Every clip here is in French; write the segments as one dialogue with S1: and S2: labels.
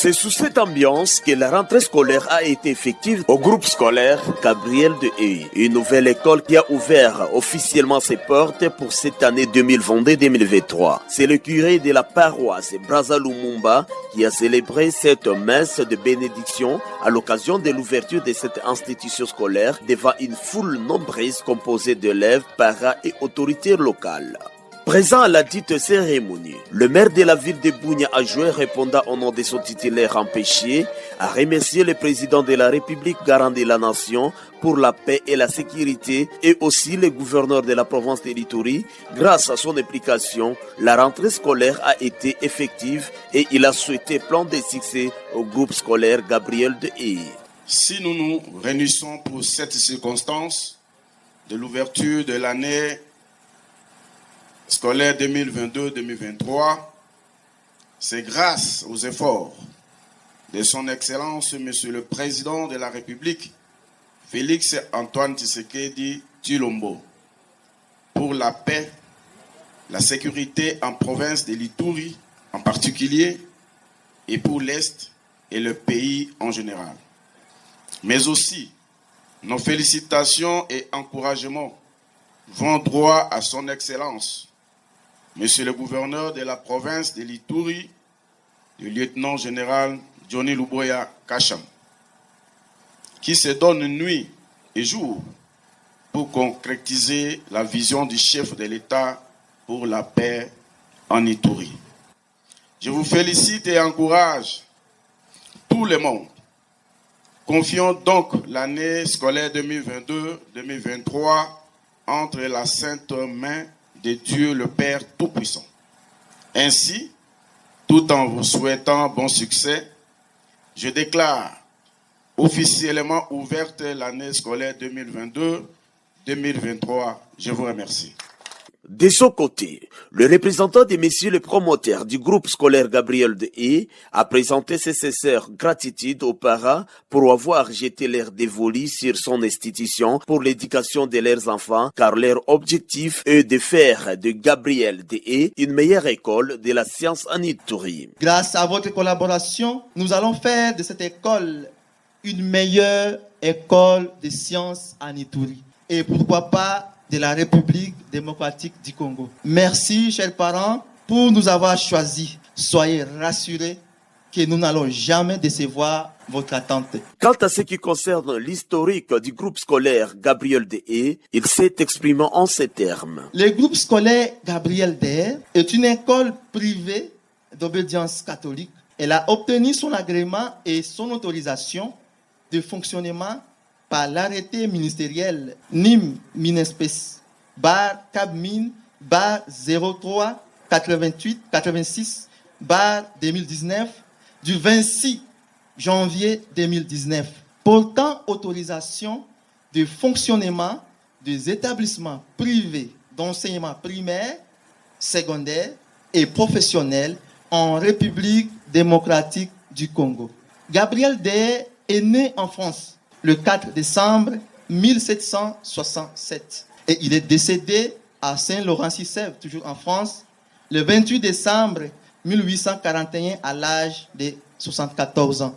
S1: C'est sous cette ambiance que la rentrée scolaire a été effective au groupe scolaire Gabriel de Hey, une nouvelle école qui a ouvert officiellement ses portes pour cette année 2022-2023. C'est le curé de la paroisse Braza Lumumba qui a célébré cette messe de bénédiction à l'occasion de l'ouverture de cette institution scolaire devant une foule nombreuse composée d'élèves, parents et autorités locales. Présent à la dite cérémonie, le maire de la ville de Bunia Adjoint, répondant au nom de son titulaire empêché, a remercié le président de la République garant de la nation pour la paix et la sécurité et aussi le gouverneur de la province de l'Ituri. Grâce à son implication, la rentrée scolaire a été effective et il a souhaité plein de succès au groupe scolaire Gabriel de Hey.
S2: Si nous nous réunissons pour cette circonstance de l'ouverture de l'année scolaire 2022-2023, c'est grâce aux efforts de son Excellence, Monsieur le Président de la République, Félix Antoine Tshisekedi Tshilombo, pour la paix, la sécurité en province de l'Ituri en particulier, et pour l'Est et le pays en général. Mais aussi, nos félicitations et encouragements vont droit à son Excellence, Monsieur le gouverneur de la province de l'Ituri, le lieutenant-général Johnny Luboya Kacham, qui se donne nuit et jour pour concrétiser la vision du chef de l'État pour la paix en Ituri. Je vous félicite et encourage tout le monde. Confions donc l'année scolaire 2022-2023 entre la sainte main de Dieu le Père Tout-Puissant. Ainsi, tout en vous souhaitant bon succès, je déclare officiellement ouverte l'année scolaire 2022-2023. Je vous remercie.
S1: De son côté, le représentant des messieurs les promoteurs du groupe scolaire Gabriel de Hey a présenté ses sincères gratitudes aux parents pour avoir jeté leur dévolu sur son institution pour l'éducation de leurs enfants, car leur objectif est de faire de Gabriel de Hey une meilleure école de la science en Ituri.
S3: Grâce à votre collaboration, nous allons faire de cette école une meilleure école de sciences en Ituri. Et pourquoi pas de la République démocratique du Congo. Merci, chers parents, pour nous avoir choisis. Soyez rassurés que nous n'allons jamais décevoir votre attente.
S1: Quant à ce qui concerne l'historique du groupe scolaire Gabriel de Hey, il s'est exprimé en ces termes.
S3: Le groupe scolaire Gabriel de Hey est une école privée d'obédience catholique. Elle a obtenu son agrément et son autorisation de fonctionnement par l'arrêté ministériel NIM Minespèce bar Cabmin bar 03 88 86 bar 2019 du 26 janvier 2019 portant autorisation de fonctionnement des établissements privés d'enseignement primaire, secondaire et professionnel en République démocratique du Congo. Gabriel de Hey est né en France le 4 décembre 1767. Et il est décédé à Saint-Laurent-sur-Sèvre, toujours en France, le 28 décembre 1841 à l'âge de 74 ans.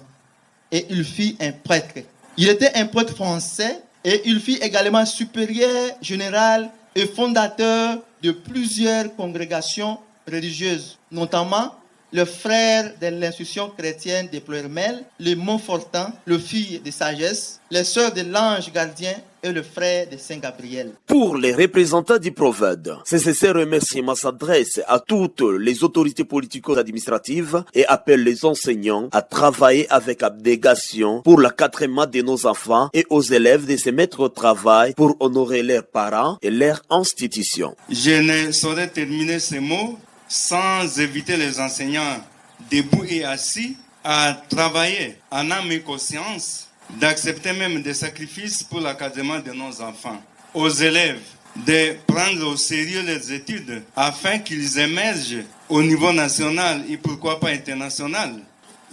S3: Et il fut un prêtre. Il était un prêtre français et il fut également supérieur général et fondateur de plusieurs congrégations religieuses, notamment le frère de l'institution chrétienne de Ploermel, le Montfortin, le fils de sagesse, les sœurs de l'ange gardien et le frère de Saint-Gabriel.
S1: Pour les représentants du Proved, ces sincères remerciements s'adressent à toutes les autorités politico-administratives et appellent les enseignants à travailler avec abnégation pour l'accatrement de nos enfants et aux élèves de se mettre au travail pour honorer leurs parents et leur institution.
S4: Je ne saurais terminer ces mots sans éviter les enseignants debout et assis à travailler en âme et conscience, d'accepter même des sacrifices pour l'académie de nos enfants. Aux élèves de prendre au sérieux les études afin qu'ils émergent au niveau national et pourquoi pas international.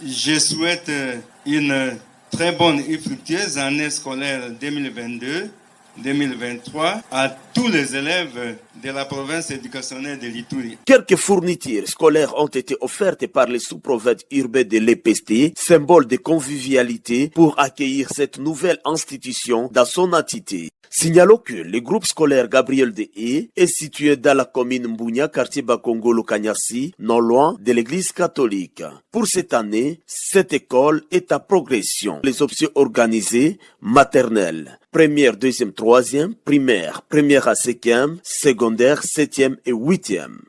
S4: Je souhaite une très bonne et fructueuse année scolaire 2023 à tous les élèves de la province éducationnelle de l'Ituri.
S1: Quelques fournitures scolaires ont été offertes par les sous-prophètes urbains de l'EPST, symbole de convivialité pour accueillir cette nouvelle institution dans son entité. Signalons que le groupe scolaire Gabriel de Haye est situé dans la commune Mbounia, quartier Bakongolo Kanyasi, non loin de l'église catholique. Pour cette année, cette école est à progression. Les options organisées, maternelle, première, deuxième, troisième, primaire, première à cinquième, secondaire, septième et huitième.